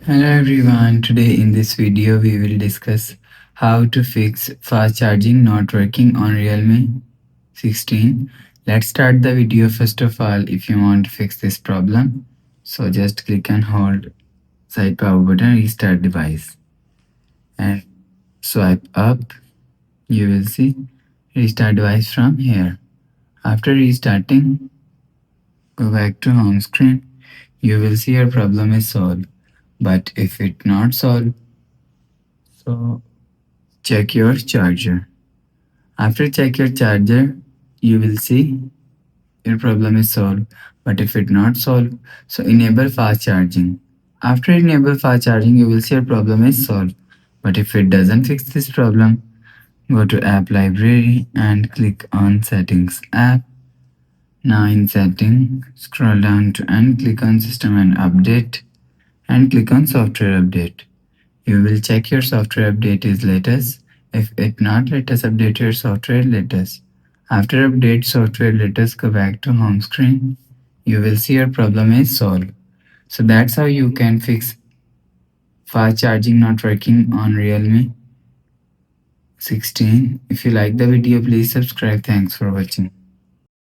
Hello everyone, today in this video we will discuss how to fix fast charging not working on Realme 16. Let's start the video. First of all, if you want to fix this problem, so just click and hold side power button, restart device, and swipe up. You will see restart device from here. After restarting, go back to home screen. You will see your problem is solved. But if it not solved, so check your charger. After check your charger, you will see your problem is solved. But if it not solved, so enable fast charging. After enable fast charging, you will see your problem is solved. But if it doesn't fix this problem, go to app library and click on settings app. Now in setting, scroll down to and click on system and update and click on software update. You will check your software update is latest. If it not latest, update your software latest. After update software latest, go back to home screen. You will see your problem is solved. So that's how you can fix fast charging not working on Realme 16. If you like the video, please subscribe. Thanks for watching.